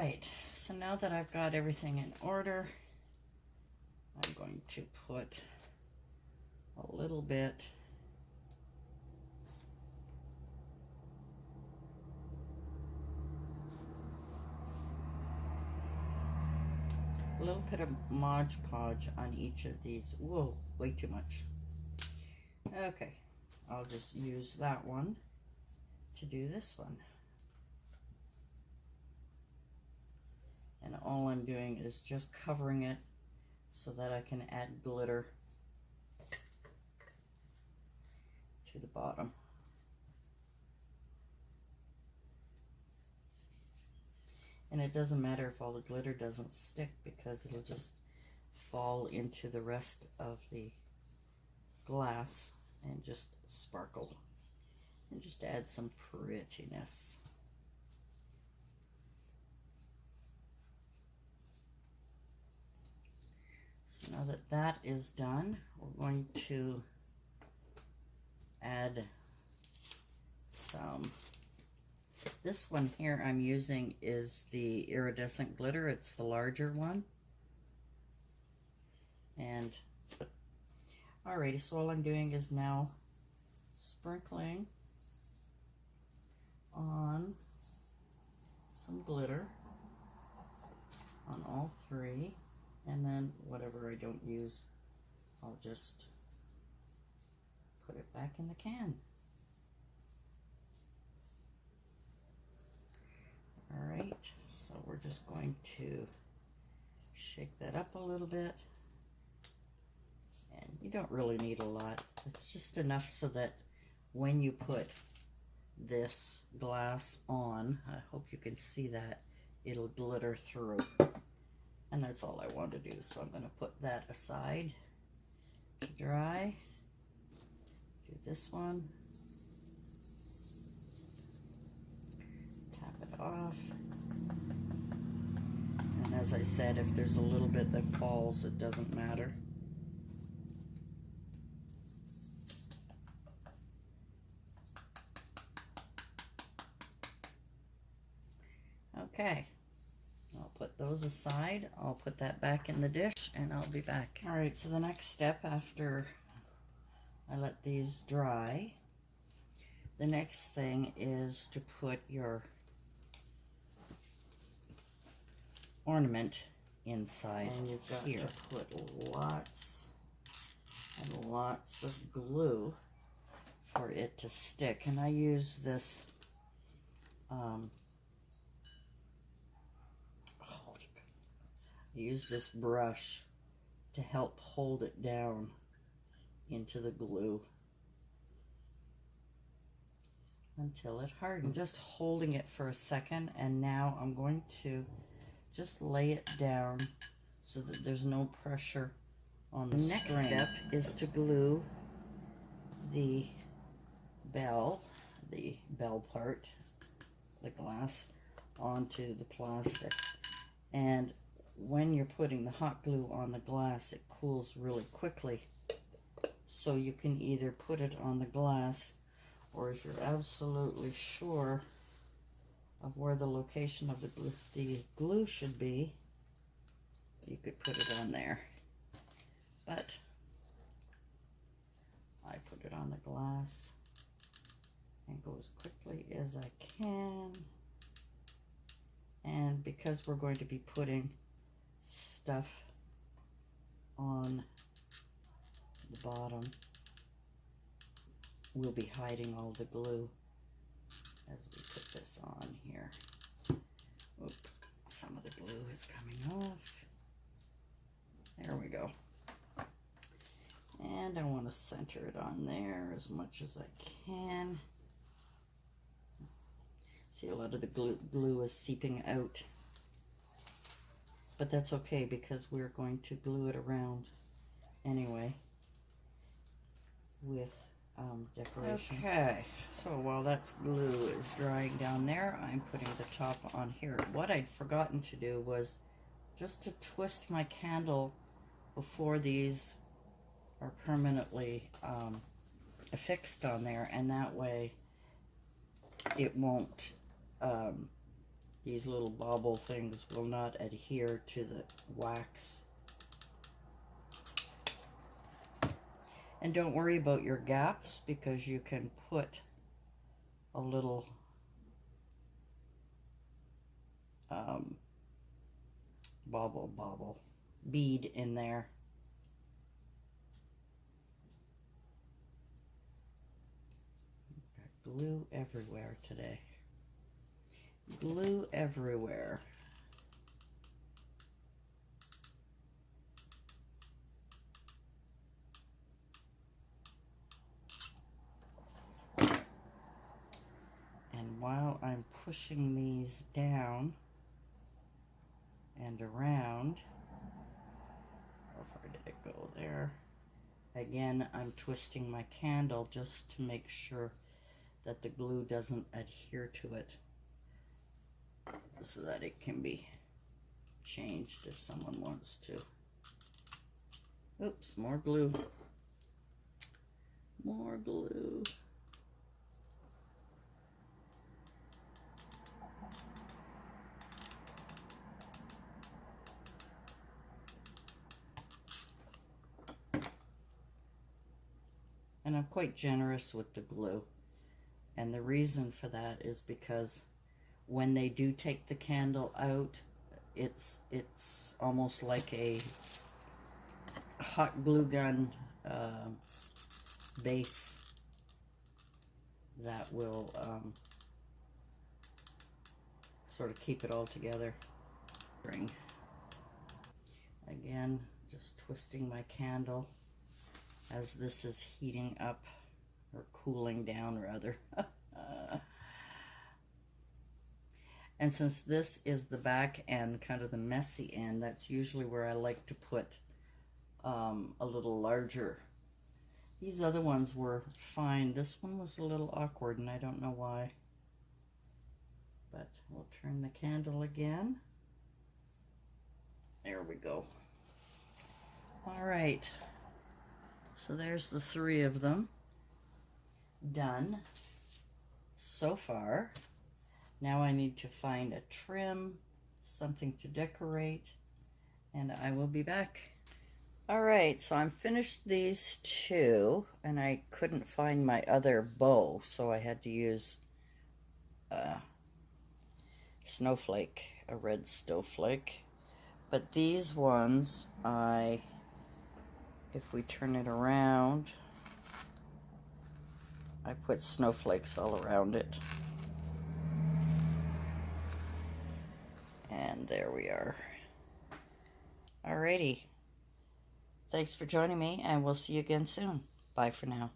right, so now that I've got everything in order, I'm going to put a little bit of Mod Podge on each of these. Whoa, way too much. Okay, I'll just use that one to do this one. And all I'm doing is just covering it so that I can add glitter to the bottom. And it doesn't matter if all the glitter doesn't stick, because it'll just fall into the rest of the glass and just sparkle and just add some prettiness. So now that that is done, we're going to add some. This one here I'm using is the iridescent glitter. It's the larger one. And alrighty, so all I'm doing is now sprinkling on some glitter on all three, and then whatever I don't use, I'll just put it back in the can. Alright, so we're just going to shake that up a little bit. And you don't really need a lot. It's just enough so that when you put this glass on, I hope you can see that, it'll glitter through. And that's all I want to do. So I'm going to put that aside to dry. Do this one. Tap it off. And as I said, if there's a little bit that falls, it doesn't matter. Okay, I'll put those aside. I'll put that back in the dish and I'll be back. All right, so the next step after I let these dry, the next thing is to put your ornament inside. And you've got to put lots and lots of glue for it to stick. And I use this brush to help hold it down into the glue until it hardens. Just holding it for a second, and now I'm going to just lay it down so that there's no pressure on the next string. Step is to glue the bell part, the glass, onto the plastic. And when you're putting the hot glue on the glass, it cools really quickly. So you can either put it on the glass, or if you're absolutely sure of where the location of the glue should be, you could put it on there. But I put it on the glass and go as quickly as I can. And because we're going to be putting stuff on the bottom, we'll be hiding all the glue as we put this on here. Oop, some of the glue is coming off. There we go. And I want to center it on there as much as I can. See, a lot of the glue is seeping out. But that's okay, because we're going to glue it around anyway with decoration. Okay, so while that glue is drying down there, I'm putting the top on here. What I'd forgotten to do was just to twist my candle before these are permanently affixed on there, and that way it won't these little bobble things will not adhere to the wax. And don't worry about your gaps, because you can put a little bobble bead in there. Got glue everywhere today. Glue everywhere. And while I'm pushing these down and around, how far did it go there? Again, I'm twisting my candle just to make sure that the glue doesn't adhere to it, so that it can be changed if someone wants to. Oops, more glue. More glue. And I'm quite generous with the glue. And the reason for that is because when they do take the candle out, it's almost like a hot glue gun base that will sort of keep it all together. Again, just twisting my candle as this is heating up, or cooling down rather. And since this is the back end, kind of the messy end, that's usually where I like to put a little larger. These other ones were fine. This one was a little awkward, and I don't know why. But we'll turn the candle again. There we go. All right. So there's the 3 of them done so far. Now I need to find a trim, something to decorate, and I will be back. All right, so I'm finished these 2, and I couldn't find my other bow, so I had to use a snowflake, a red snowflake. But these ones, if we turn it around, I put snowflakes all around it. And there we are. Alrighty. Thanks for joining me, and we'll see you again soon. Bye for now.